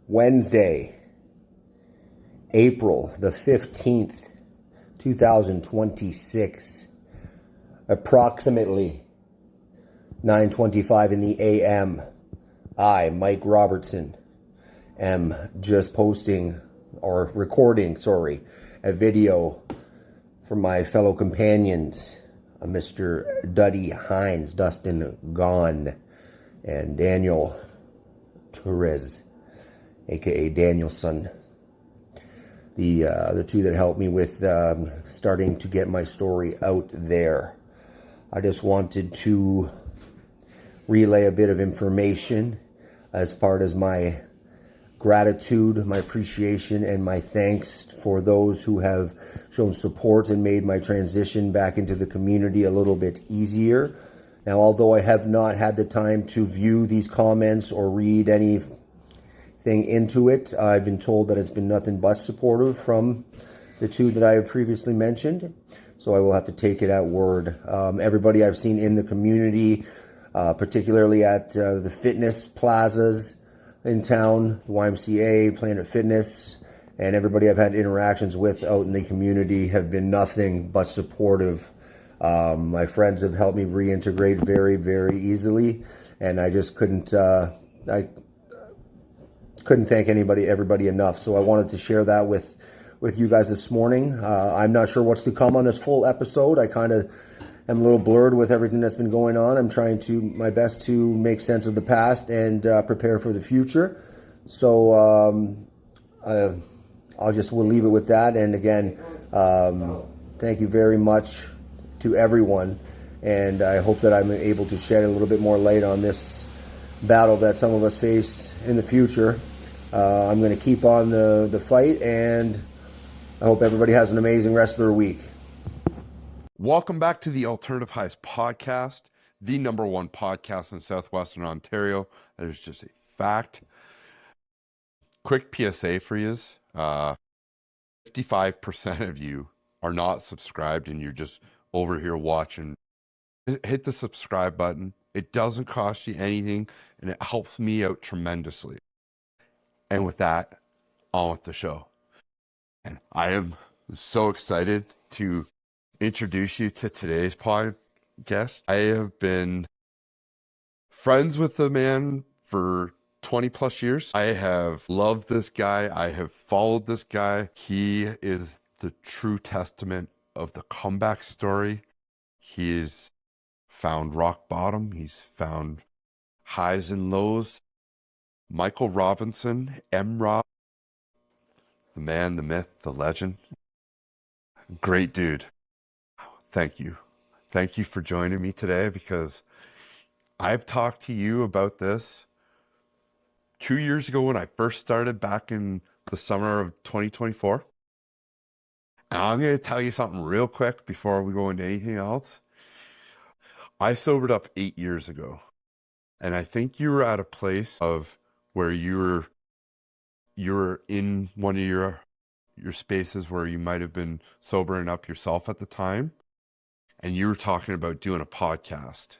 Wednesday, April the 15th, 2026, approximately 9:25 in the AM. I, Mike Robertson, am just recording, a video from my fellow companions, Mr. Duddy Hines, Dustin Gone, and Daniel Torres, aka Danielson. The two that helped me with starting to get my story out there. I just wanted to relay a bit of information as part of my gratitude, my appreciation, and my thanks for those who have shown support and made my transition back into the community a little bit easier. Now, although I have not had the time to view these comments or read anything into it, I've been told that it's been nothing but supportive from the two that I have previously mentioned. So I will have to take it at word. Everybody I've seen in the community, particularly at the fitness plazas in town, the YMCA, Planet Fitness, and everybody I've had interactions with out in the community have been nothing but supportive. My friends have helped me reintegrate very, very easily, and I just couldn't thank everybody enough. So I wanted to share that with you guys this morning. I'm not sure what's to come on this full episode. I kind of am a little blurred with everything that's been going on. I'm trying my best to make sense of the past and prepare for the future. So we'll leave it with that. And again, thank you very much to everyone. And I hope that I'm able to shed a little bit more light on this battle that some of us face in the future. I'm going to keep on the fight, and I hope everybody has an amazing rest of their week. Welcome back to the Alternative Highs podcast, the #1 podcast in Southwestern Ontario. That is just a fact. Quick PSA for you. 55% of you are not subscribed and you're just over here watching. Hit the subscribe button. It doesn't cost you anything and it helps me out tremendously. And with that, on with the show. And I am so excited to introduce you to today's podcast. I have been friends with the man for 20 plus years. I have loved this guy. I have followed this guy. He is the true testament of the comeback story. He's found rock bottom. He's found highs and lows. Michael Robertson, M-Rob, the man, the myth, the legend. Great dude. Thank you. Thank you for joining me today, because I've talked to you about this 2 years ago when I first started back in the summer of 2024. And I'm going to tell you something real quick before we go into anything else. I sobered up 8 years ago. And I think you were at a place of where you were in one of your spaces where you might have been sobering up yourself at the time. And you were talking about doing a podcast.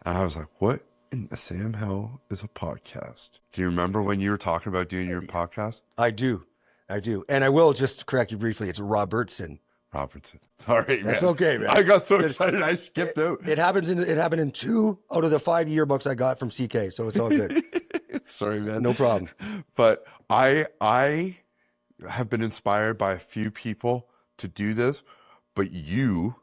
And I was like, what in the Sam hell is a podcast? Do you remember when you were talking about doing your podcast? I do. And I will just correct you briefly. It's Robertson. Sorry, man. That's okay, man. I got so excited I skipped out. It happened in 2 out of the 5 yearbooks I got from CK, so it's all good. Sorry, man. No problem. But I have been inspired by a few people to do this, but you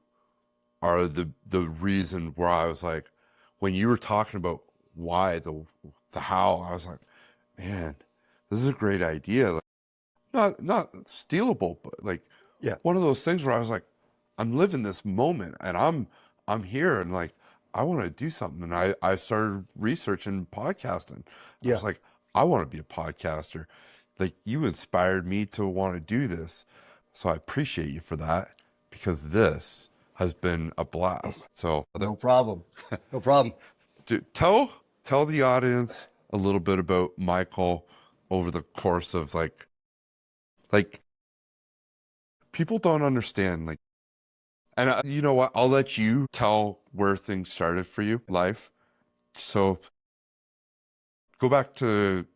are the reason where I was like, when you were talking about why, the how, I was like, man, this is a great idea. Like, not stealable, but like, yeah, one of those things where I was like, I'm living this moment and I'm here and like, I want to do something. And I started researching podcasting. I was like, I want to be a podcaster. Like, you inspired me to want to do this. So I appreciate you for that, because this has been a blast. So no problem. No problem. Dude, tell the audience a little bit about Michael over the course of like people don't understand, like, and you know what? I'll let you tell where things started for you, life. So go back to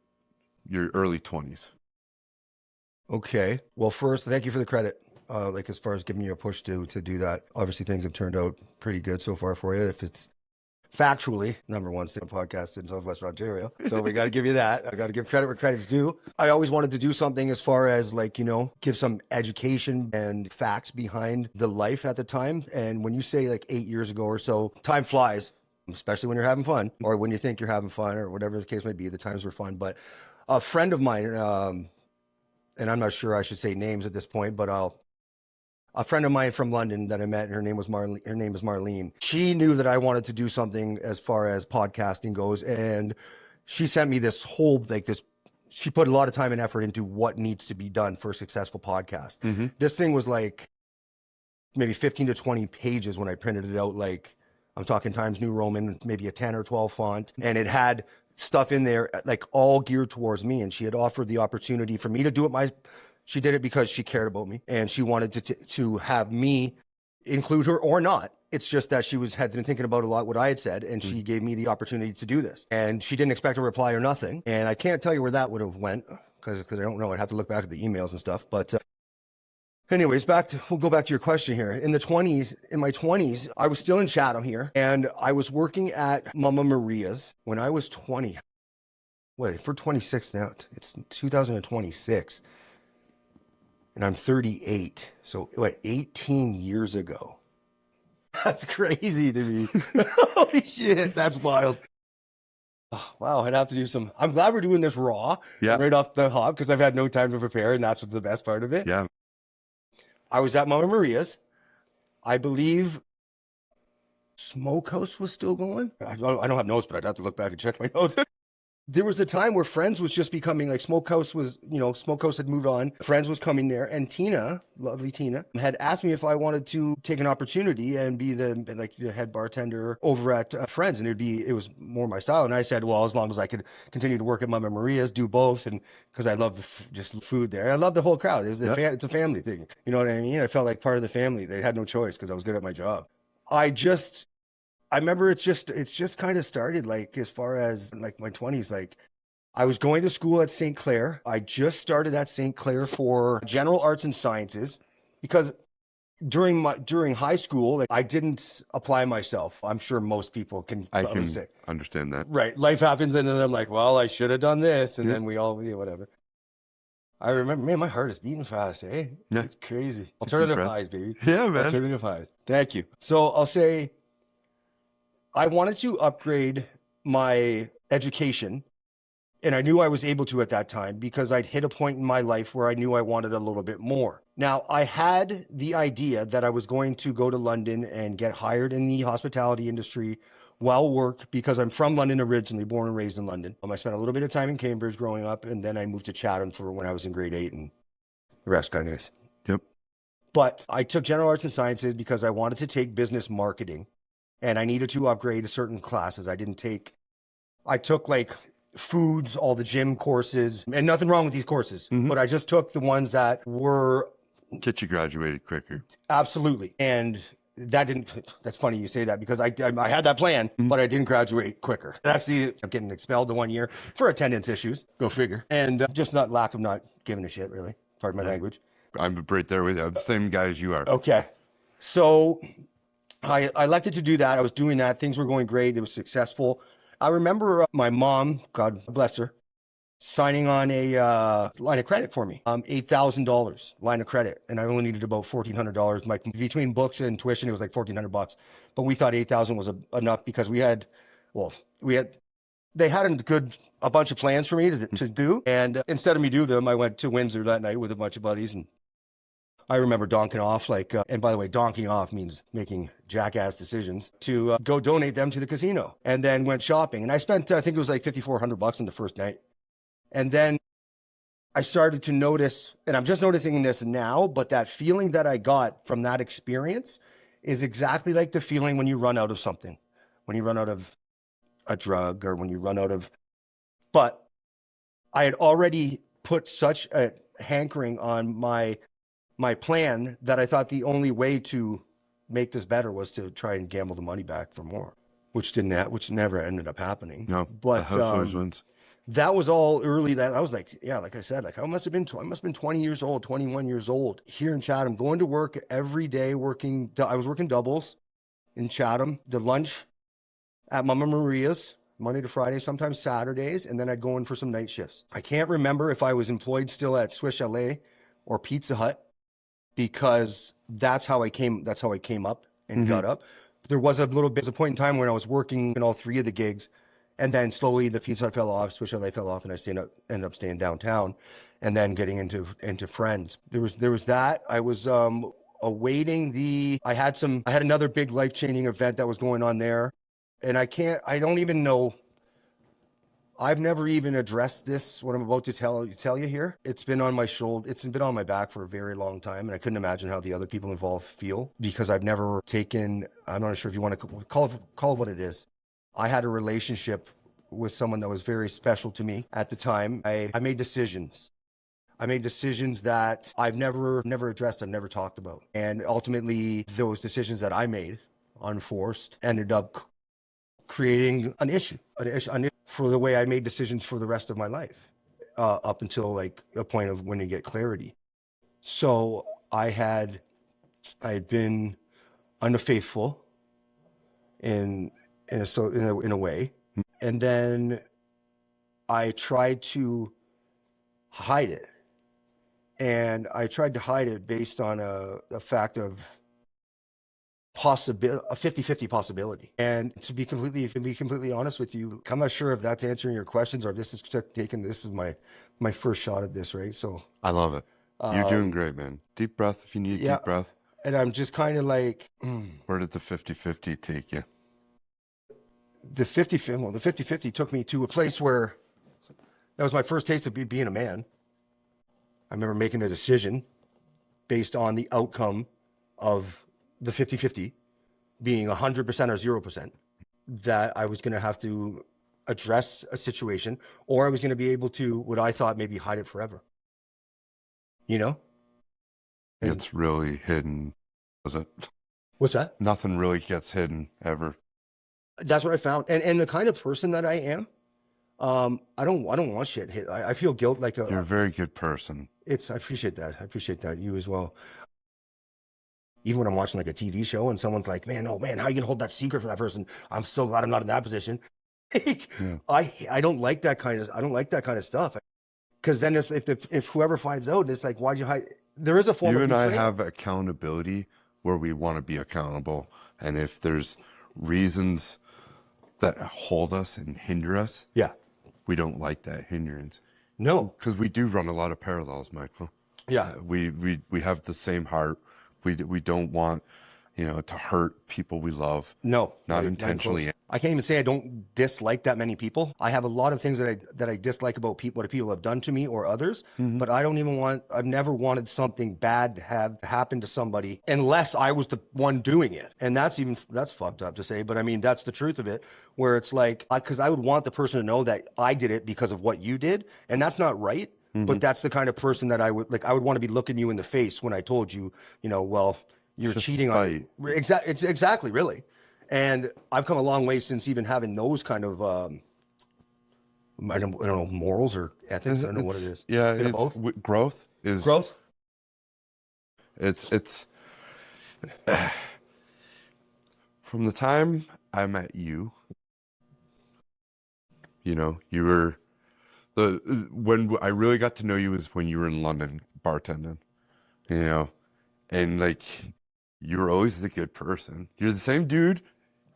your early 20s. Okay. Well, first, thank you for the credit. Like as far as giving you a push to do that. Obviously, things have turned out pretty good so far for you. If it's factually #1 podcast in Southwestern Ontario, so we got to give you that. I got to give credit where credit's due. I always wanted to do something as far as like, you know, give some education and facts behind the life at the time. And when you say like 8 years ago or so, time flies, especially when you're having fun or when you think you're having fun or whatever the case may be. The times were fun, but a friend of mine, and I'm not sure I should say names at this point, but a friend of mine from London that I met, and her name is Marlene. She knew that I wanted to do something as far as podcasting goes, and she sent me this whole she put a lot of time and effort into what needs to be done for a successful podcast. Mm-hmm. This thing was like maybe 15 to 20 pages when I printed it out. Like I'm talking Times New Roman, maybe a 10 or 12 font, and it had stuff in there like all geared towards me. And she had offered the opportunity for me to do it she did it because she cared about me and she wanted to have me include her or not. It's just that she had been thinking about a lot what I had said, and she gave me the opportunity to do this. And she didn't expect a reply or nothing. And I can't tell you where that would have went because I don't know. I'd have to look back at the emails and stuff. But anyways, we'll go back to your question here. In my 20s, I was still in Chatham here, and I was working at Mama Maria's when I was 20. Wait, for 26 now. It's 2026. And I'm 38. So, 18 years ago. That's crazy to me. Holy shit, that's wild. Oh, wow, I'd have to do some. I'm glad we're doing this raw, right off the hop, because I've had no time to prepare, and that's what's the best part of it. Yeah. I was at Mama Maria's. I believe Smokehouse was still going. I don't have notes, but I'd have to look back and check my notes. There was a time where Friends was just becoming like Smokehouse had moved on. Friends was coming there, and Tina, lovely Tina, had asked me if I wanted to take an opportunity and be the head bartender over at Friends, and it was more my style. And I said, well, as long as I could continue to work at Mama Maria's, do both, and because I love just the food there, I love the whole crowd. It's a family thing, you know what I mean? I felt like part of the family. They had no choice because I was good at my job. I remember it's just kind of started like as far as like my 20s. Like I was going to school at St. Clair. I just started at St. Clair for general arts and sciences because during high school, like, I didn't apply myself. I'm sure most people can say. Understand that. Right. Life happens and then I'm like, well, I should have done this. And then we all, whatever. I remember, man, my heart is beating fast, eh? Yeah. It's crazy. Alternative highs, baby. Yeah, man. Alternative highs. Thank you. So I'll say, I wanted to upgrade my education, and I knew I was able to at that time because I'd hit a point in my life where I knew I wanted a little bit more. Now, I had the idea that I was going to go to London and get hired in the hospitality industry while work because I'm from London originally, born and raised in London. I spent a little bit of time in Cambridge growing up, and then I moved to Chatham for when I was in grade 8, and the rest kind of is. Yep. But I took general arts and sciences because I wanted to take business marketing. And I needed to upgrade certain classes. I took like foods, all the gym courses, and nothing wrong with these courses, but I just took the ones that were. Get you graduated quicker. Absolutely. And that's funny you say that because I had that plan, but I didn't graduate quicker. Actually, I'm getting expelled the 1 year for attendance issues. Go figure. And just lack of not giving a shit, really. Pardon my language. I'm right there with you. I'm the same guy as you are. Okay. So I elected to do that. I was doing that. Things were going great. It was successful. I remember my mom, God bless her, signing on a line of credit for me, $8,000 line of credit. And I only needed about $1,400. Between books and tuition, it was like $1,400. But we thought 8,000 was enough because they had a bunch of plans for me to do. And instead of me do them, I went to Windsor that night with a bunch of buddies, and I remember donking off, and by the way, donking off means making jackass decisions to go donate them to the casino, and then went shopping. And I spent, I think it was like $5,400 on the first night. And then I started to notice, and I'm just noticing this now, but that feeling that I got from that experience is exactly like the feeling when you run out of something, when you run out of a drug or when you run out of, but I had already put such a hankering on my plan that I thought the only way to make this better was to try and gamble the money back for more, which never ended up happening. No, but the house always wins. that was all early. That I was like, yeah, like I said, like I must have been 20 years old, 21 years old here in Chatham, going to work every day, working. I was working doubles in Chatham, the lunch at Mama Maria's, Monday to Friday, sometimes Saturdays, and then I'd go in for some night shifts. I can't remember if I was employed still at Swiss Chalet or Pizza Hut, because that's how I came up and got up. There was a point in time when I was working in all three of the gigs, and then slowly the Pizza Hut fell off, Swiss Chalet fell off, and I ended up staying downtown, and then getting into Friends. There was that. I was awaiting I had another big life-changing event that was going on there, and I don't even know. I've never even addressed this, what I'm about to tell you here. It's been on my shoulder. It's been on my back for a very long time, and I couldn't imagine how the other people involved feel, because I've never taken, I'm not sure if you want to call it what it is. I had a relationship with someone that was very special to me at the time. I made decisions. I made decisions that I've never addressed, I've never talked about. And ultimately, those decisions that I made, unforced, ended up creating an issue for the way I made decisions for the rest of my life, up until like a point of when you get clarity. So I had been unfaithful in a way, and then I tried to hide it, and I tried to hide it based on a fact of a 50-50 possibility. And to be completely honest with you, I'm not sure if that's answering your questions, or if this is my first shot at this, right? So I love it. You're doing great, man. Deep breath if you need a deep breath. And I'm just kind of like, Where did the 50-50 take you? The 50-50 took me to a place where that was my first taste of being a man. I remember making a decision based on the outcome of the 50-50 being 100% or 0%, that I was going to have to address a situation, or I was going to be able to, what I thought, maybe hide it forever. You know? And it's really hidden, was it? What's that? Nothing really gets hidden ever. That's what I found. And the kind of person that I am, I don't want shit hit. I feel guilt like You're a very good person. I appreciate that. I appreciate that. You as well. Even when I'm watching like a TV show and someone's like, man, oh man, how are you gonna hold that secret for that person? I'm so glad I'm not in that position. I don't like that kind of stuff. Because then if whoever finds out, it's like, why'd you hide? There is a form of betrayal. You and I have accountability where we want to be accountable. And if there's reasons that hold us and hinder us, we don't like that hindrance. No. Because we do run a lot of parallels, Michael. Yeah. We have the same heart. We don't want, to hurt people we love. No. Not intentionally. I can't even say I don't dislike that many people. I have a lot of things that I dislike about what people have done to me or others, but I've never wanted something bad to have happen to somebody unless I was the one doing it. And that's fucked up to say, but I mean, that's the truth of it, where it's like, because I would want the person to know that I did it because of what you did, and that's not right. But that's the kind of person that I would want to be looking you in the face when I told you, well, you're cheating on me. Exactly, really. And I've come a long way since even having those kind of, I don't know, morals or ethics. I don't know what it is. Yeah, both. Growth is growth. It's from the time I met you. You were when I really got to know you was when you were in London bartending. And like, you were always the good person. You're the same dude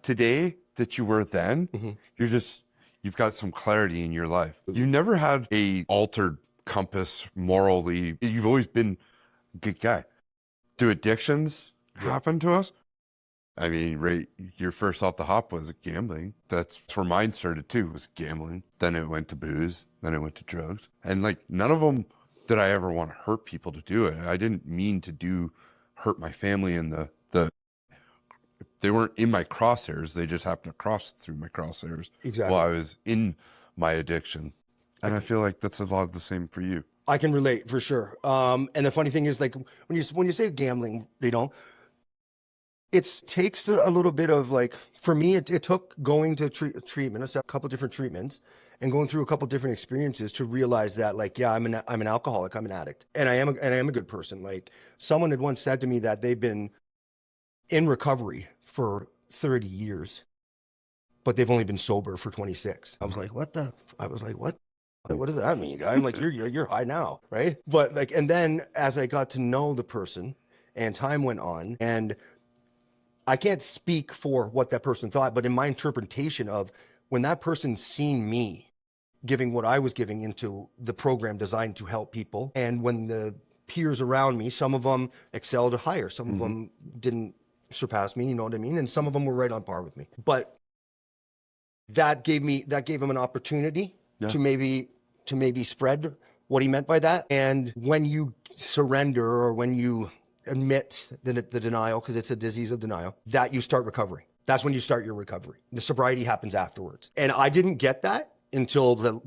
today that you were then. You've got some clarity in your life. You never had a altered compass morally. You've always been a good guy. Do addictions happen to us? I mean, right, your first off the hop was gambling. That's where mine started too, was gambling. Then it went to booze. Then it went to drugs. And like, none of them did I ever want to hurt people to do it. I didn't mean to hurt my family, and they weren't in my crosshairs. They just happened to cross through my crosshairs while I was in my addiction. And I feel like that's a lot of the same for you. I can relate for sure. And the funny thing is, like, when you say gambling, it takes a little bit of, like, for me, it took going to treatment, a couple different treatments, and going through a couple different experiences to realize that, like, yeah, I'm an alcoholic, I'm an addict, and I am a good person. Like, someone had once said to me that they've been in recovery for 30 years, but they've only been sober for 26. I was like, what? What does that mean, guy? I'm like, you're high now, right? But like, and then as I got to know the person and time went on, and I can't speak for what that person thought, but in my interpretation of when that person seen me giving what I was giving into the program designed to help people, and when the peers around me, some of them excelled higher, some of them didn't surpass me, you know what I mean? And some of them were right on par with me. But that gave him an opportunity to maybe spread what he meant by that. And when you surrender, or when you admit the denial, because it's a disease of denial, that you start recovering. That's when you start your recovery. The sobriety happens afterwards. And I didn't get that until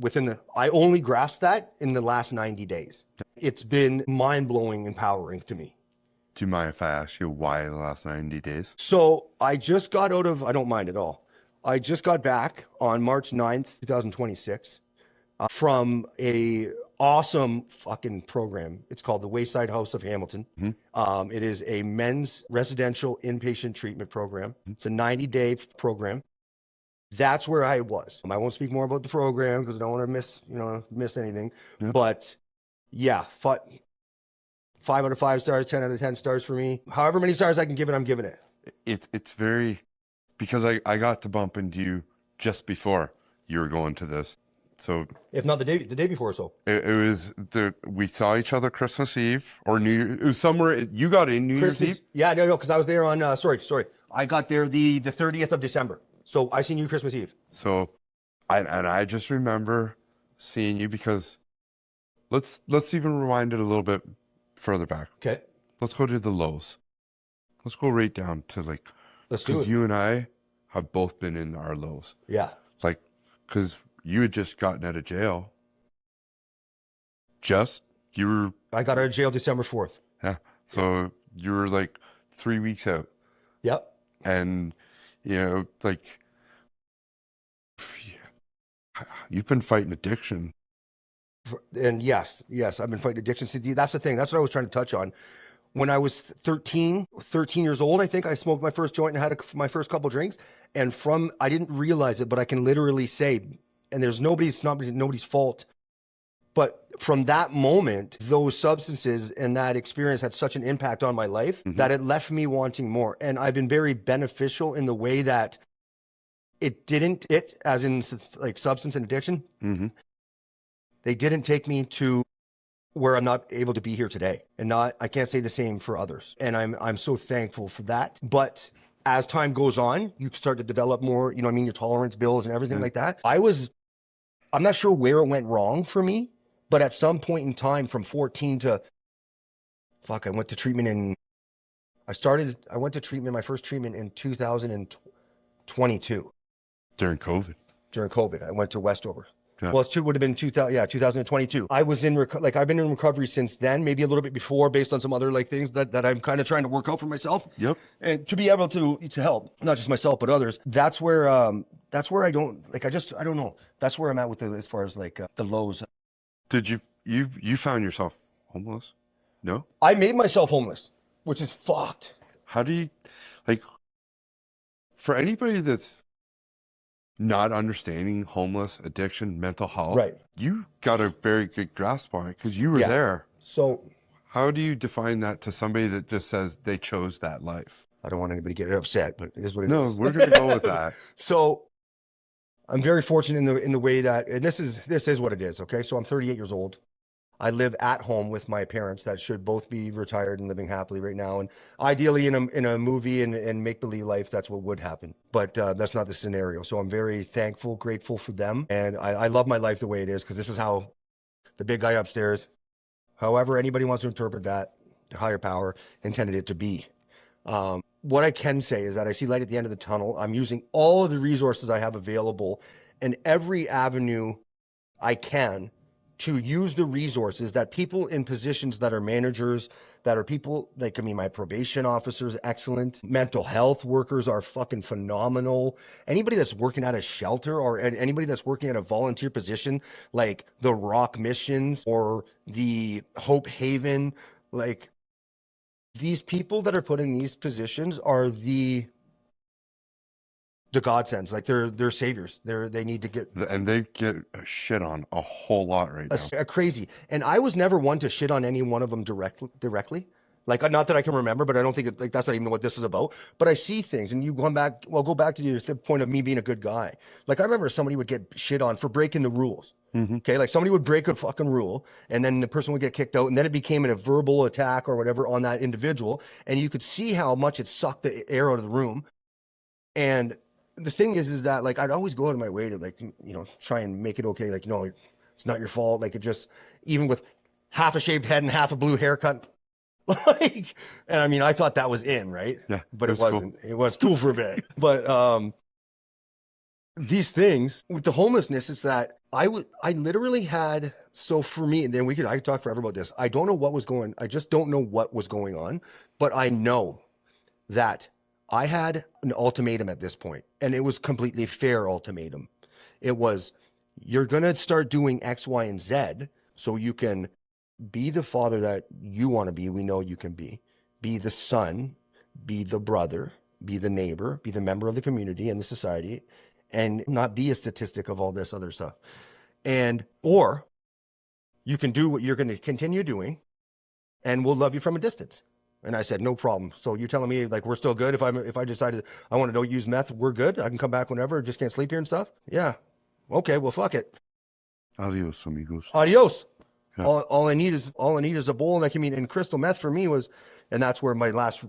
I only grasped that in the last 90 days. It's been mind-blowing, empowering to me. Do you mind if I ask you why the last 90 days? So I just got out of, I don't mind at all. I just got back on March 9th, 2026, from a awesome fucking program. It's called the Wayside House of Hamilton. It is a men's residential inpatient treatment program. It's a 90-day program. That's where I was. I won't speak more about the program because I don't want to miss anything. Yeah. But yeah, 5 out of 5 stars, 10 out of 10 stars for me. However many stars I can give it, I'm giving it. It's very, because I got to bump into you just before you were going to this. So if not the day before, so it was we saw each other Christmas Eve or New Year. It was somewhere you got in New Year's Eve. Yeah, no, because I was there on sorry, I got there the 30th of December. So I seen you Christmas Eve. So, I just remember seeing you because let's even rewind it a little bit further back. Okay. Let's go to the lows. Let's go right down to like. Let's do it. You and I have both been in our lows. Yeah. Like, because you had just gotten out of jail. I got out of jail December 4th. Yeah. So you were like 3 weeks out. Yep. And, like, you've been fighting addiction. And yes, I've been fighting addiction. See, that's the thing. That's what I was trying to touch on. When I was 13 years old, I think I smoked my first joint and had my first couple drinks. And I didn't realize it, but I can literally say, and there's nobody's fault. But from that moment, those substances and that experience had such an impact on my life that it left me wanting more. And I've been very beneficial in the way that as in like substance and addiction, they didn't take me to where I'm not able to be here today. And I can't say the same for others. And I'm so thankful for that. But as time goes on, you start to develop more, your tolerance builds and everything like that. I'm not sure where it went wrong for me, but at some point in time from 14 to, I went to treatment I went to treatment, my first treatment in 2022. During COVID. I went to Westover. Yeah. Well, it would have been 2022. I was I've been in recovery since then, maybe a little bit before, based on some other things that I'm kind of trying to work out for myself. Yep. And to be able to help, not just myself, but others. That's where I don't, I don't know. That's where I'm at with as far as the lows. Did you found yourself homeless? No? I made myself homeless, which is fucked. How do you, for anybody that's not understanding homeless, addiction, mental health, right? You got a very good grasp on it because you were there. So how do you define that to somebody that just says they chose that life? I don't want anybody to get upset, but it is what it is. No, we're going to go with that. So I'm very fortunate in the way that, and this is what it is. Okay. So I'm 38 years old. I live at home with my parents that should both be retired and living happily right now. And ideally in a movie and make-believe life, that's what would happen. But that's not the scenario. So I'm very thankful, grateful for them. And I love my life the way it is, because this is how the big guy upstairs, however anybody wants to interpret that, the higher power intended it to be. What I can say is that I see light at the end of the tunnel. I'm using all of the resources I have available and every avenue I can to use the resources that people in positions that are managers, that are people like, I mean, my probation officers, excellent. Mental health workers are fucking phenomenal. Anybody that's working at a shelter or anybody that's working at a volunteer position, like the Rock Missions or the Hope Haven, like these people that are put in these positions are the godsends. Like they're saviors. They need to get, And they get shit on a whole lot right now. a crazy. And I was never one to shit on any one of them directly. Like, not that I can remember, but I don't think like that's not even what this is about. But I see things, and you go back. Well, go back to your point of me being a good guy. Like I remember somebody would get shit on for breaking the rules. Okay, like somebody would break a fucking rule, and then the person would get kicked out, and then it became a verbal attack or whatever on that individual, and you could see how much it sucked the air out of the room. And the thing is that like I'd always go out of my way to like, you know, try and make it okay. Like, you know, it's not your fault. Like it just, even with half a shaved head and half a blue haircut, like, and I mean, I thought that was in, right? Yeah, but it was wasn't. It was cool for a bit. But these things with the homelessness, it's that I literally had, so for me, and then I could talk forever about this. I don't know what was going, I just don't know what was going on, but I know that I had an ultimatum at this point, and it was completely fair ultimatum. It was, you're going to start doing X, Y, and Z so you can be the father that you want to be. We know you can be the son, be the brother, be the neighbor, be the member of the community and the society, and not be a statistic of all this other stuff. And, or you can do what you're going to continue doing, and we'll love you from a distance. And I said, no problem. So you're telling me like we're still good if I decided I want to don't use meth, we're good. I can come back whenever. Just can't sleep here and stuff. Yeah. Okay. Well, fuck it. Adios, amigos. Adios. Yeah. All I need is a bowl. And I mean, and crystal meth for me was, and that's where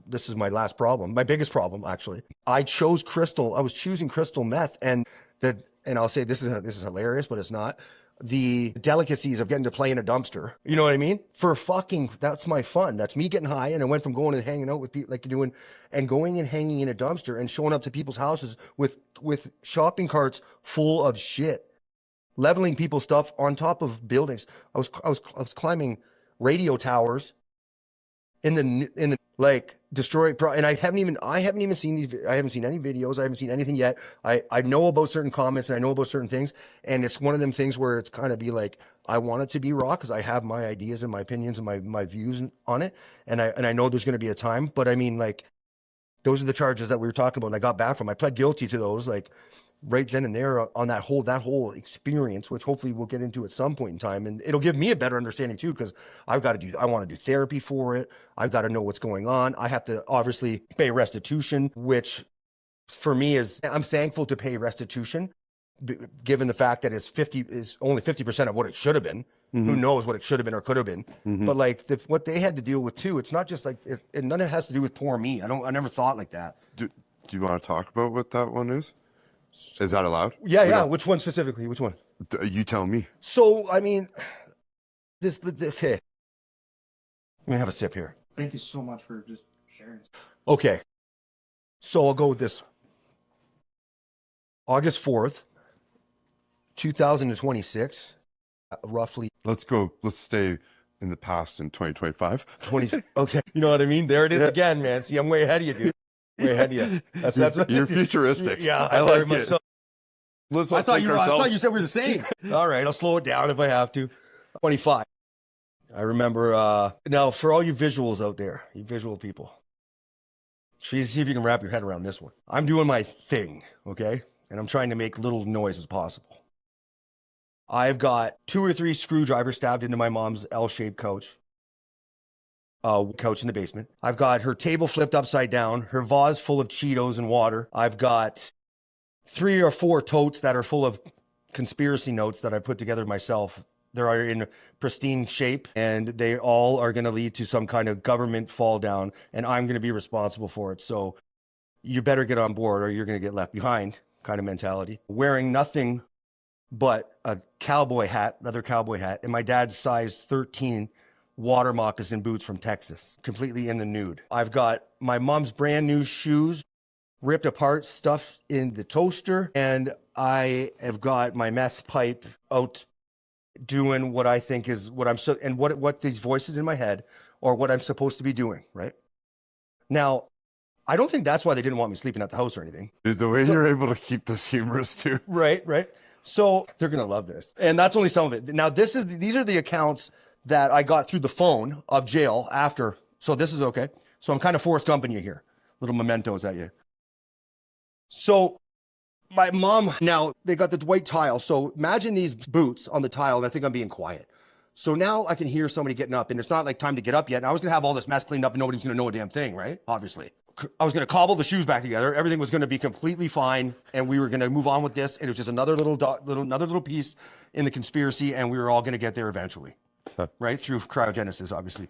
this is my last problem, my biggest problem actually. I chose crystal. I was choosing crystal meth, and I'll say this is hilarious, but it's not. The delicacies of getting to play in a dumpster. You know what I mean? That's my fun. That's me getting high. And I went from going and hanging out with people like you're doing and going and hanging in a dumpster and showing up to people's houses with shopping carts full of shit, leveling people's stuff on top of buildings. I was climbing radio towers in the like destroy, and I haven't even seen these. I haven't seen any videos. I haven't seen anything yet. I know about certain comments and I know about certain things, and it's one of them things where it's kind of be like, I want it to be raw because I have my ideas and my opinions and my views on it, and I know there's going to be a time, but I mean, like, those are the charges that we were talking about, and I got back from. I pled guilty to those, like, right then and there on that whole experience, which hopefully we'll get into at some point in time. And it'll give me a better understanding too, because I want to do therapy for it. I've got to know what's going on. I have to obviously pay restitution, which for me I'm thankful to pay restitution, given the fact that is only 50% of what it should have been. Mm-hmm. Who knows what it should have been or could have been. Mm-hmm. But like what they had to deal with too, it's not just like, none of it has to do with poor me. I never thought like that. Do you want to talk about what that one is? Is that allowed? Yeah, yeah. Which one specifically? Which one? You tell me. So, I mean, okay. Let me have a sip here. Thank you so much for just sharing. Okay. So I'll go with this. August 4th, 2026, roughly. Let's go. Let's stay in the past in 2025. Okay. You know what I mean? There it is again, man. See, I'm way ahead of you, dude. Way ahead of you. That's what you're futuristic. Yeah, I like it. So. I thought you said we were the same. All right, I'll slow it down if I have to. 25. I remember. Now, for all you visuals out there, you visual people, see if you can wrap your head around this one. I'm doing my thing, okay, and I'm trying to make little noise as possible. I've got 2 or 3 screwdrivers stabbed into my mom's L-shaped couch in the basement. I've got her table flipped upside down, her vase full of Cheetos and water. I've got 3 or 4 totes that are full of conspiracy notes that I put together myself. They're in pristine shape, and they all are going to lead to some kind of government fall down, and I'm going to be responsible for it. So you better get on board or you're going to get left behind kind of mentality. Wearing nothing but a leather cowboy hat, and my dad's size 13 water moccasin boots from Texas, completely in the nude. I've got my mom's brand new shoes, ripped apart, stuffed in the toaster, and I have got my meth pipe out doing what I think is what I'm so, and what these voices in my head or what I'm supposed to be doing, right? Now, I don't think that's why they didn't want me sleeping at the house or anything. Dude, the way you're able to keep this humorous too. Right. So they're going to love this. And that's only some of it. Now, these are the accounts that I got through the phone of jail after. So this is okay. So I'm kind of Forrest Gumping you here. Little mementos at you. So my mom, now they got the white tile. So imagine these boots on the tile, and I think I'm being quiet. So now I can hear somebody getting up, and it's not like time to get up yet. And I was going to have all this mess cleaned up, and nobody's going to know a damn thing, right? Obviously. I was going to cobble the shoes back together. Everything was going to be completely fine, and we were going to move on with this. And it was just another little piece in the conspiracy, and we were all going to get there eventually, right? Through cryogenesis, obviously.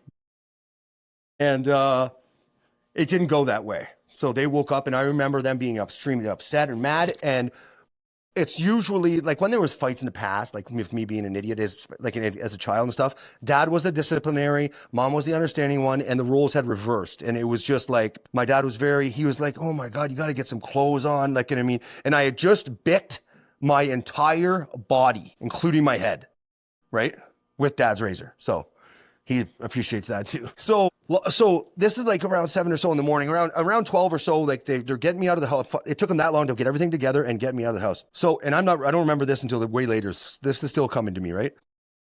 And it didn't go that way. So they woke up, and I remember them being extremely upset and mad. And it's usually like when there was fights in the past, like with me being an idiot as a child and stuff, dad was the disciplinary, mom was the understanding one, and the roles had reversed. And it was just like, my dad was he was like, oh my God, you got to get some clothes on. Like, you know what I mean? And I had just bicked my entire body, including my head, right? With dad's razor. So he appreciates that too. So this is like around 7 or so in the morning, around 12 or so, like they're getting me out of the house. It took them that long to get everything together and get me out of the house. So, and I don't remember this until way later. This is still coming to me, right?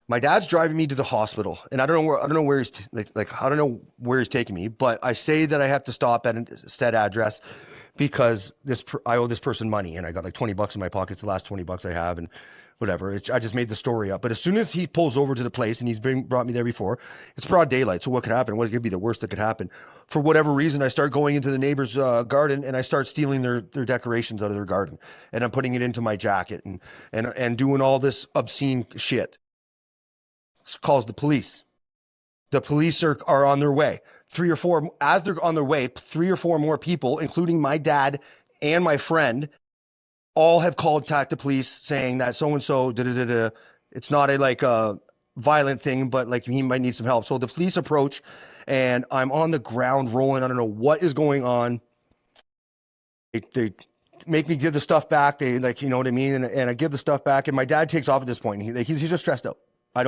My dad's driving me to the hospital, and I don't know where he's I don't know where he's taking me, but I say that I have to stop at a set address because I owe this person money, and I got like $20 in my pocket. It's the last $20 I have, and whatever. I just made the story up. But as soon as he pulls over to the place, and he's brought me there before, it's broad daylight. So what could happen? What could be the worst that could happen? For whatever reason, I start going into the neighbor's garden, and I start stealing their decorations out of their garden, and I'm putting it into my jacket and doing all this obscene shit. Calls the police. The police are on their way. 3 or 4, as they're on their way, 3 or 4 more people, including my dad and my friend, all have contacted the police saying that so-and-so, it's not a violent thing, but like he might need some help. So the police approach, and I'm on the ground rolling. I don't know what is going on. They make me give the stuff back. They you know what I mean? And I give the stuff back, and my dad takes off at this point. He's just stressed out. I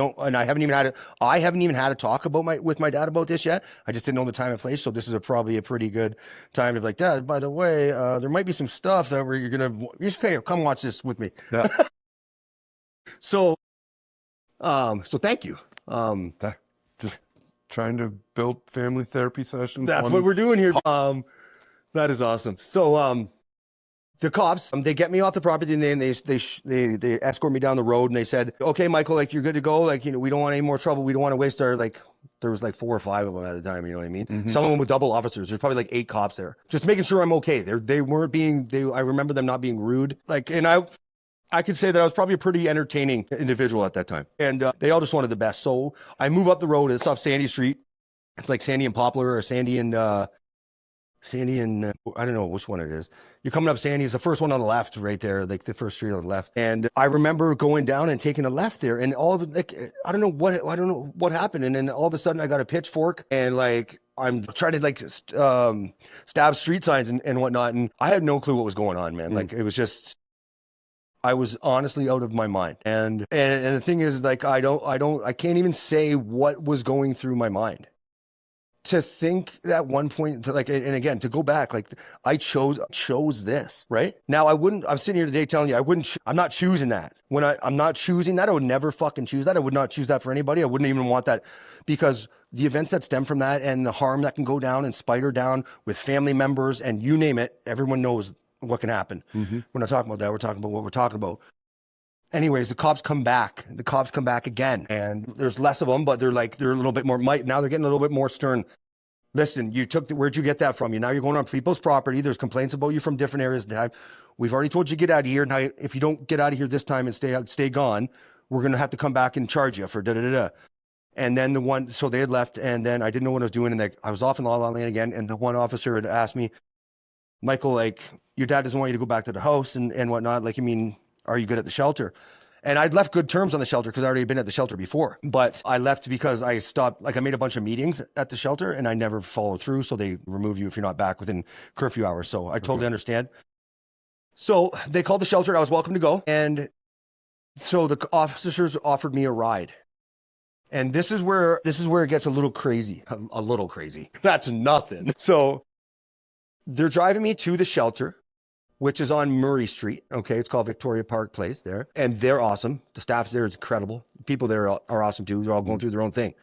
haven't even had a talk with my dad about this yet. I just didn't know the time and place. So this is probably a pretty good time to be like, Dad, by the way, there might be some stuff that you're going to, come watch this with me. Yeah. So thank you. Just trying to build family therapy sessions. That's what we're doing here. That is awesome. So, the cops, they get me off the property, and then they escort me down the road, and they said, okay, Michael, like, you're good to go. Like, you know, we don't want any more trouble. We don't want to waste our, there was 4 or 5 of them at the time. You know what I mean? Mm-hmm. Some of them with double officers. There's probably 8 cops there. Just making sure I'm okay. They weren't I remember them not being rude. And I could say that I was probably a pretty entertaining individual at that time. And they all just wanted the best. So I move up the road. It's off Sandy Street. It's like Sandy and Poplar, or Sandy and I don't know which one it is. You're coming up Sandy. It's the first one on the left right there, like the first street on the left. And I remember going down and taking a left there, and all of it, I don't know what happened. And then all of a sudden I got a pitchfork, and I'm trying to stab street signs and whatnot. And I had no clue what was going on, man. It was just, I was honestly out of my mind. And the thing is, I can't even say what was going through my mind. To think at one point, and again, to go back, I chose this, right? Now I'm sitting here today telling you, I'm not choosing that. When I'm not choosing that, I would never fucking choose that. I would not choose that for anybody. I wouldn't even want that, because the events that stem from that and the harm that can go down and spider down with family members and you name it, everyone knows what can happen. Mm-hmm. We're not talking about that. We're talking about what we're talking about. Anyways, the cops come back. The cops come back again, and there's less of them, but they're a little bit more now they're getting a little bit more stern. Listen, where'd you get that from? Now you're going on people's property. There's complaints about you from different areas. We've already told you to get out of here. Now, if you don't get out of here this time and stay gone, we're going to have to come back and charge you for da-da-da-da. And then so they had left, and then I didn't know what I was doing, and I was off in La La Land again, and the one officer had asked me, Michael, your dad doesn't want you to go back to the house and whatnot. Are you good at the shelter? And I'd left good terms on the shelter because I already been at the shelter before. But I left because I stopped, I made a bunch of meetings at the shelter and I never followed through. So they remove you if you're not back within curfew hours. So I totally understand. So they called the shelter. I was welcome to go. And So the officers offered me a ride. And this is where it gets a little crazy. A little crazy. That's nothing. So they're driving me to the shelter, which is on Murray Street. Okay, it's called Victoria Park Place there. And they're awesome. The staff there is incredible. People there are awesome too. They're all going through their own thing.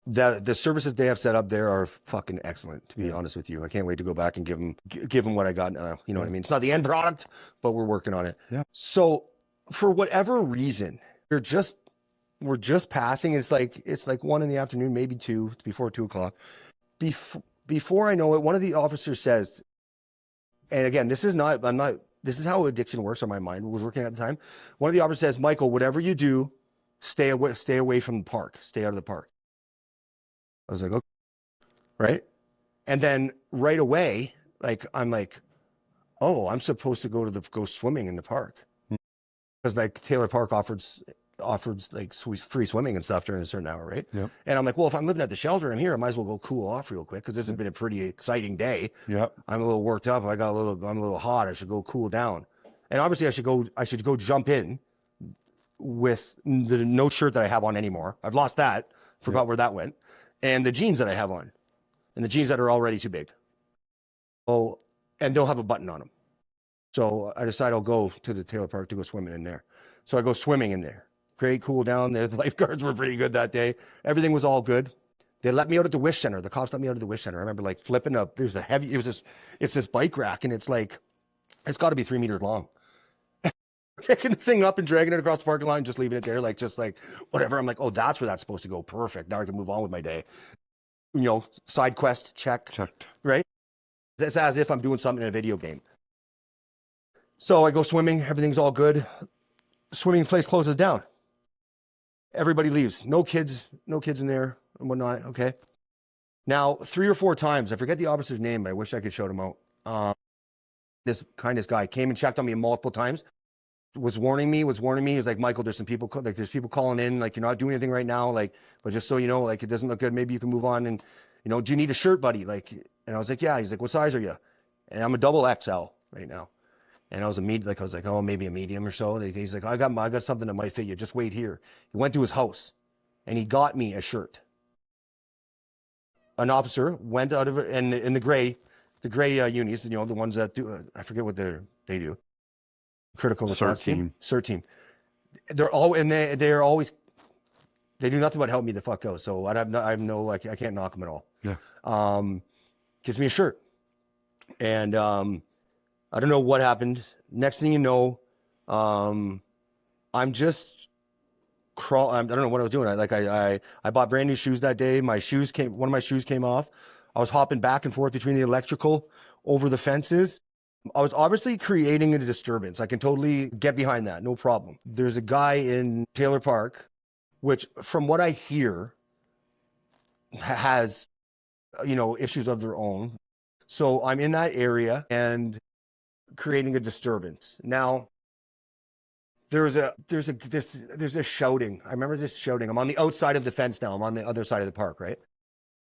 The services they have set up there are fucking excellent, to be honest with you. I can't wait to go back and give them what I got. You know what I mean? It's not the end product, but we're working on it. Yeah. So for whatever reason, we're just passing. It's like 1 PM, maybe 2. It's before 2:00. Before I know it, one of the officers says, and again, this is how addiction works on my mind. I was working at the time. One of the officers says, Michael, whatever you do, stay away from the park. Stay out of the park. I was like, okay, right? And then right away, I'm like, oh, I'm supposed to go swimming in the park. Because Taylor Park offers like free swimming and stuff during a certain hour, right? Yep. And I'm like, well, if I'm living at the shelter, I'm here. I might as well go cool off real quick because this has been a pretty exciting day. Yep. I'm a little worked up. I'm a little hot. I should go cool down. And obviously, I should go jump in with no shirt that I have on anymore. I've lost that. Forgot where that went. And the jeans that I have on, and the jeans that are already too big. Oh, and they'll have a button on them. So I decide I'll go to the Taylor Park to go swimming in there. So I go swimming in there. Great, cool down there. The lifeguards were pretty good that day. Everything was all good. They let me out at the Wish Center. The cops let me out at the Wish Center. I remember flipping up. It's this bike rack, and it's got to be 3 meters long. Picking the thing up and dragging it across the parking lot and just leaving it there, whatever. I'm like, oh, that's where that's supposed to go. Perfect. Now I can move on with my day. Side quest, checked. Right? It's as if I'm doing something in a video game. So I go swimming. Everything's all good. Swimming place closes down. Everybody leaves. No kids in there and whatnot. Okay. Now, 3 or 4 times, I forget the officer's name, but I wish I could shout him out. This guy came and checked on me multiple times. Was warning me. He's like, Michael, there's some people, there's people calling in, you're not doing anything right now, but just so you know, it doesn't look good. Maybe you can move on. And, do you need a shirt, buddy? And I was like, yeah. He's like, what size are you? And I'm a double XL right now. And I was oh, maybe a medium or so. He's like, I got something that might fit you. Just wait here. He went to his house and he got me a shirt. An officer went out of it, and in the gray unis, the ones that do, I forget what they do. Critical response team. CERT team. They're always, they do nothing but help me the fuck out. So I can't knock them at all. Yeah. Gives me a shirt. And, I don't know what happened. Next thing you know, I'm just I don't know what I was doing. I bought brand new shoes that day. One of my shoes came off. I was hopping back and forth between the electrical over the fences. I was obviously creating a disturbance. I can totally get behind that. No problem. There's a guy in Taylor Park, which from what I hear has, issues of their own. So I'm in that area and creating a disturbance. Now, there's a shouting. I remember this shouting. I'm on the outside of the fence now. I'm on the other side of the park, right?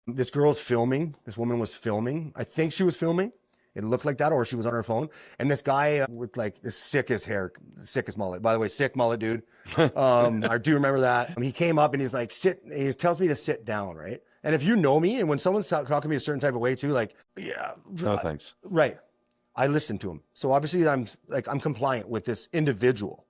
This girl's filming. This woman was filming. I think she was filming. It looked like that, or she was on her phone. And this guy with the sickest hair, sickest mullet. By the way, sick mullet, dude. I do remember that. He came up and he's like, sit. And he tells me to sit down, right? And if you know me, and when someone's talking to me a certain type of way too, yeah. No, thanks. Right. I listen to him. So obviously I'm compliant with this individual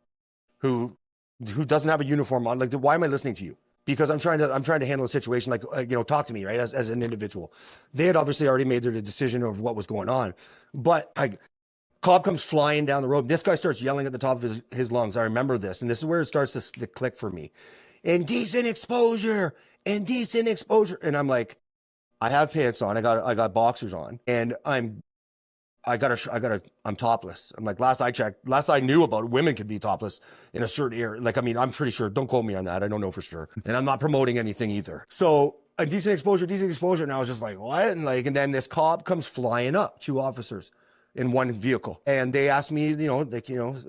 who doesn't have a uniform on. Why am I listening to you? Because I'm trying to handle a situation, talk to me, right? As an individual. They had obviously already made their decision of what was going on. But cop comes flying down the road. This guy starts yelling at the top of his lungs. I remember this. And this is where it starts to click for me. Indecent exposure. And I'm like, I have pants on. I got boxers on. And I'm topless. I'm like, last I knew about it, women could be topless in a certain area. I'm pretty sure, don't quote me on that. I don't know for sure. And I'm not promoting anything either. So a decent exposure. And I was just like, what? And then this cop comes flying up, 2 officers in one vehicle. And they asked me,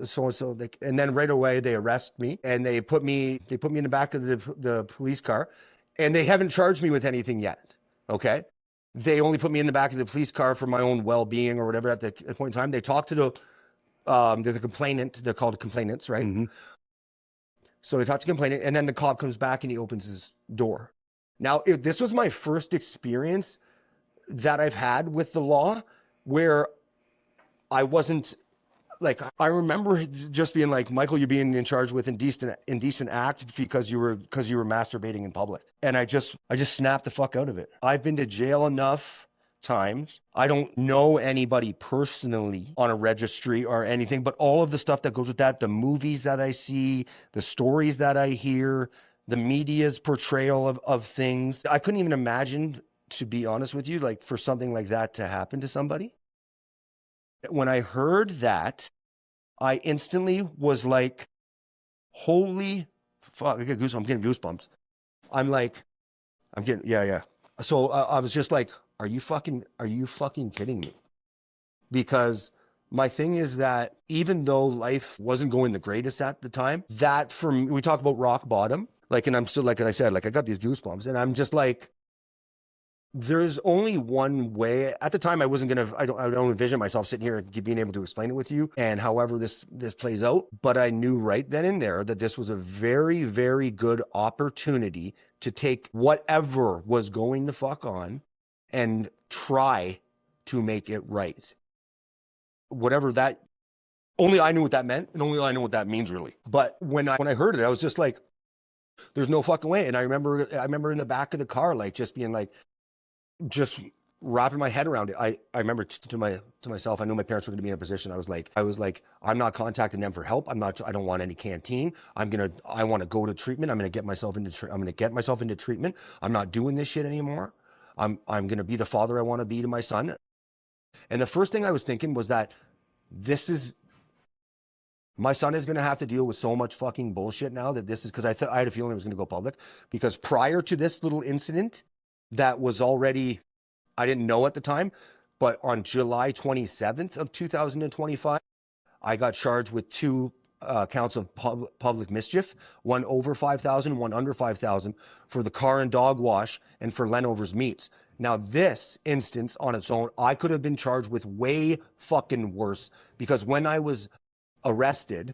so-and-so, and then right away they arrest me and they put me in the back of the police car, and they haven't charged me with anything yet. Okay. They only put me in the back of the police car for my own well-being or whatever at the point in time. They talked to the complainant. They're called complainants, right? Mm-hmm. So they talk to complainant, and then the cop comes back and he opens his door. Now, this was my first experience that I've had with the law where I wasn't like, I remember just being like, Michael, you're being in charge with indecent act because you were masturbating in public. And I just snapped the fuck out of it. I've been to jail enough times. I don't know anybody personally on a registry or anything, but all of the stuff that goes with that, the movies that I see, the stories that I hear, the media's portrayal of things, I couldn't even imagine, to be honest with you, like for something like that to happen to somebody. When I heard that, I instantly was like, holy fuck, I'm getting goosebumps. Yeah. So I was just like, are you fucking kidding me? Because my thing is that even though life wasn't going the greatest at the time, that for me, we talk about rock bottom, like, and I'm still, like I said, like I got these goosebumps and I'm just like, there's only one way. At the time, I don't envision myself sitting here being able to explain it with you and however this plays out. But I knew right then and there that this was a very, very good opportunity to take whatever was going the fuck on and try to make it right. Whatever that, only I knew what that meant and only I know what that means really. But when I heard it, I was just like, there's no fucking way. And I remember in the back of the car, like just being like, just wrapping my head around it. I remember to myself, I knew my parents were going to be in a position. I was like, I'm not contacting them for help. I don't want any canteen. I want to go to treatment. I'm going to get myself into treatment. I'm not doing this shit anymore. I'm going to be the father I want to be to my son. And the first thing I was thinking was that my son is going to have to deal with so much fucking bullshit now that this is, because I had a feeling it was going to go public, because prior to this little incident, that was already, I didn't know at the time, but on July 27th of 2025, I got charged with 2 counts of public mischief, one over 5,000, one under 5,000 for the car and dog wash and for Lenover's meats. Now this instance on its own, I could have been charged with way fucking worse, because when I was arrested,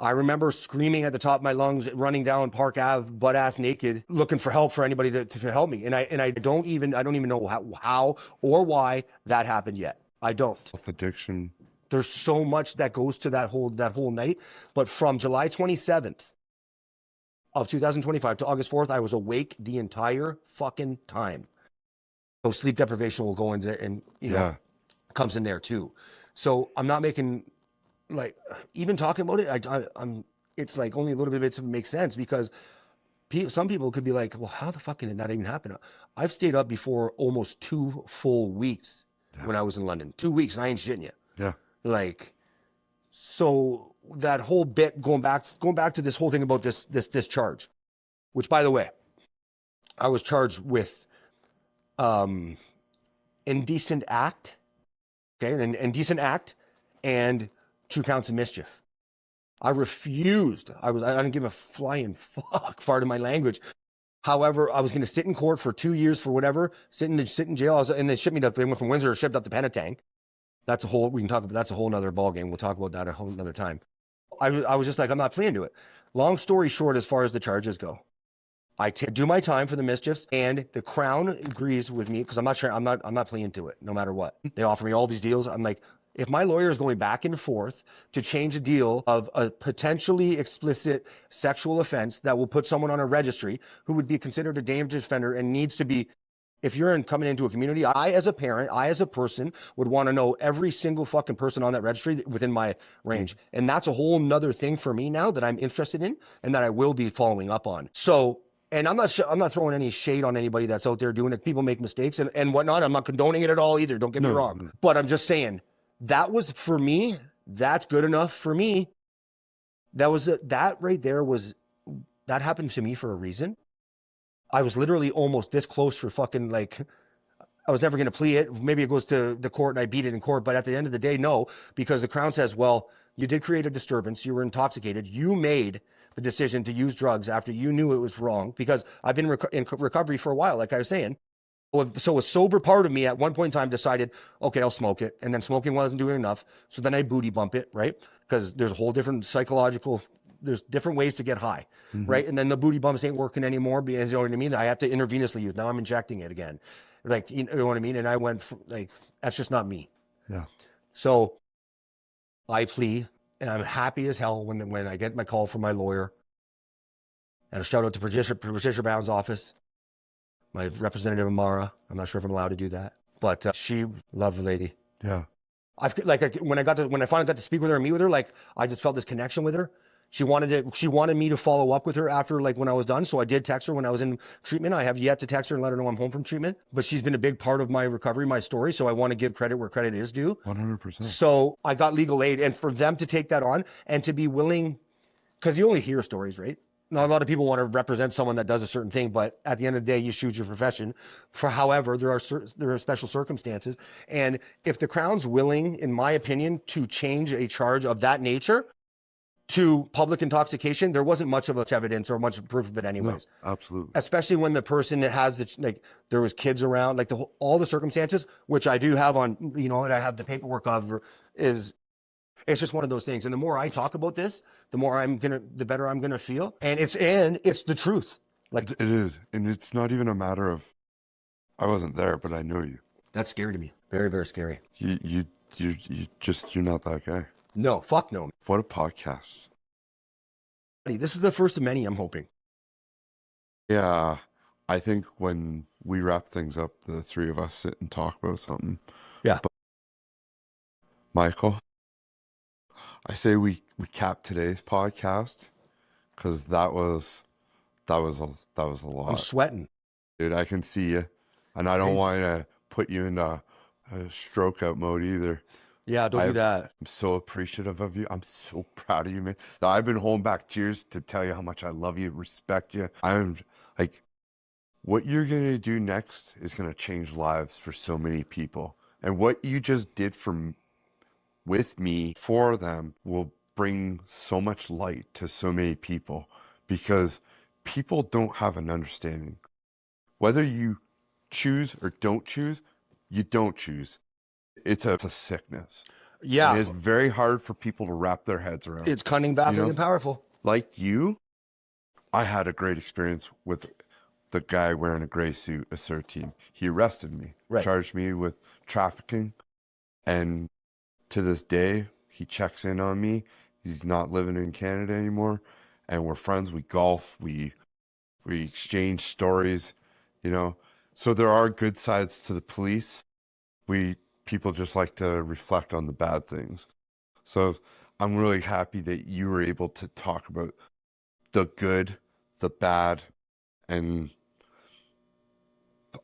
I remember screaming at the top of my lungs, running down Park Ave, butt ass naked, looking for help for anybody to help me. And I don't even know how or why that happened yet. I don't. Addiction. There's so much that goes to that whole night. But from July 27th of 2025 to August 4th, I was awake the entire fucking time. So sleep deprivation will go into, and comes in there too. So I'm not making, like, even talking about it, I'm it's like only a little bit of it makes sense, because some people could be like, well, how the fuck did that even happen? I've stayed up before almost 2 full weeks when I was in London. 2 weeks, and I ain't shitting you. Yeah. Like, so that whole bit, going back to this whole thing about this charge, which, by the way, I was charged with indecent act, okay, an indecent act and 2 counts of mischief. I refused. I didn't give a flying fuck, pardon my language. However, I was going to sit in court for 2 years for whatever, sit in jail. And they shipped me they went from Windsor, shipped up to Penetang. That's a whole nother ballgame. We'll talk about that a whole nother time. I was just like, I'm not playing to it. Long story short, as far as the charges go, I do my time for the mischiefs, and the Crown agrees with me, because I'm not playing to it no matter what. They offer me all these deals. I'm like, if my lawyer is going back and forth to change a deal of a potentially explicit sexual offense that will put someone on a registry who would be considered a dangerous offender and needs to be, if you're coming into a community, I as a parent, I as a person would want to know every single fucking person on that registry within my range. And that's a whole nother thing for me now that I'm interested in and that I will be following up on. So, and I'm not throwing any shade on anybody that's out there doing it. People make mistakes and whatnot. I'm not condoning it at all either. Don't get me wrong. But I'm just saying, that was, for me, that's good enough for me. That right there that happened to me for a reason. I was literally almost this close for fucking, like, I was never going to plea it. Maybe it goes to the court and I beat it in court. But at the end of the day, no, because the Crown says, well, you did create a disturbance. You were intoxicated. You made the decision to use drugs after you knew it was wrong, because I've been in recovery for a while, like I was saying. So a sober part of me at one point in time decided, okay, I'll smoke it. And then smoking wasn't doing enough. So then I booty bump it, right? Because there's a whole different psychological there's different ways to get high, right? And then the booty bumps ain't working anymore because, you know what I mean? I have to intravenously use. Now I'm injecting it again. Like, you know what I mean? And I went from, like, that's just not me. Yeah. So I plea, and I'm happy as hell when I get my call from my lawyer. And a shout out to Patricia Brown's office, my representative Amara. I'm not sure if I'm allowed to do that, but she loved the lady. Yeah. When I finally got to speak with her and meet with her, like, I just felt this connection with her. She wanted me to follow up with her after, like, when I was done. So I did text her when I was in treatment. I have yet to text her and let her know I'm home from treatment, but she's been a big part of my recovery, my story. So I want to give credit where credit is due. 100%. So I got legal aid, and for them to take that on and to be willing, because you only hear stories, right? Now, a lot of people want to represent someone that does a certain thing, but at the end of the day, you choose your profession. However, there are special circumstances. And if the Crown's willing, in my opinion, to change a charge of that nature to public intoxication, there wasn't much of evidence or much proof of it anyways. No, absolutely. Especially when the person that has there was kids around, like all the circumstances, which I do have on, you know, and I have the paperwork of, it's just one of those things. And the more I talk about this, the better I'm gonna feel. And it's the truth. Like, It is. And it's not even a matter of, I wasn't there, but I know you. that's scary to me. Very, very scary. You're not that guy. No, fuck no. What a podcast. This is the first of many, I'm hoping. Yeah. I think when we wrap things up, the three of us sit and talk about something. Yeah. But Michael, I say we cap today's podcast because that was a lot. I'm sweating. Dude, I can see you, and I don't Crazy. want to put you into a stroke out mode either. Yeah, don't do that. I'm so appreciative of you. I'm so proud of you, man. Now, I've been holding back tears to tell you how much I love you, respect you. I'm like, what you're going to do next is going to change lives for so many people. And what you just did with me for them will bring so much light to so many people, because people don't have an understanding. Whether you choose or don't choose, you don't choose. It's a sickness. Yeah. And it's very hard for people to wrap their heads around. It's cunning, baffling, You know? and powerful. Like you, I had a great experience with the guy wearing a gray suit, a CERT team. He arrested me, Right. charged me with trafficking, and to this day, he checks in on me. He's not living in Canada anymore, and we're friends. We golf. We exchange stories, you know. So there are good sides to the police. People just like to reflect on the bad things. So I'm really happy that you were able to talk about the good, the bad, and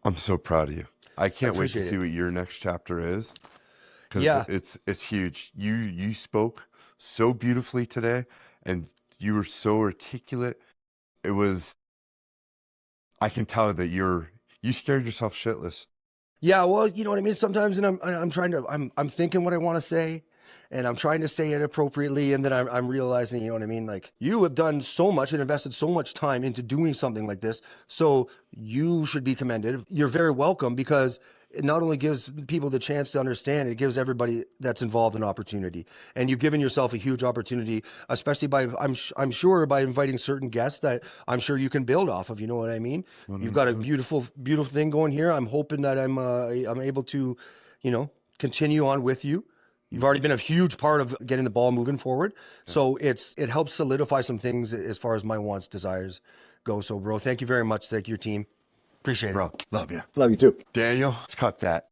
I'm so proud of you. I can't wait to appreciate see it. what your next chapter is, because Yeah. it's huge. You spoke so beautifully today, and you were so articulate. I can tell that you scared yourself shitless. Yeah, well, you know what I mean? Sometimes, and I'm thinking what I want to say, and I'm trying to say it appropriately, and then I'm realizing, you know what I mean? Like, you have done so much and invested so much time into doing something like this, so you should be commended. You're very welcome, because it not only gives people the chance to understand, it gives everybody that's involved an opportunity. And you've given yourself a huge opportunity, especially by, I'm sure, by inviting certain guests that I'm sure you can build off of, you know what I mean? You've got a beautiful, beautiful thing going here. I'm hoping that I'm able to, you know, continue on with you. You've already been a huge part of getting the ball moving forward. So it helps solidify some things as far as my wants, desires go. So, bro, thank you very much. Thank you, your team. Appreciate it. Bro, love you. Love you too. Daniel, let's cut that.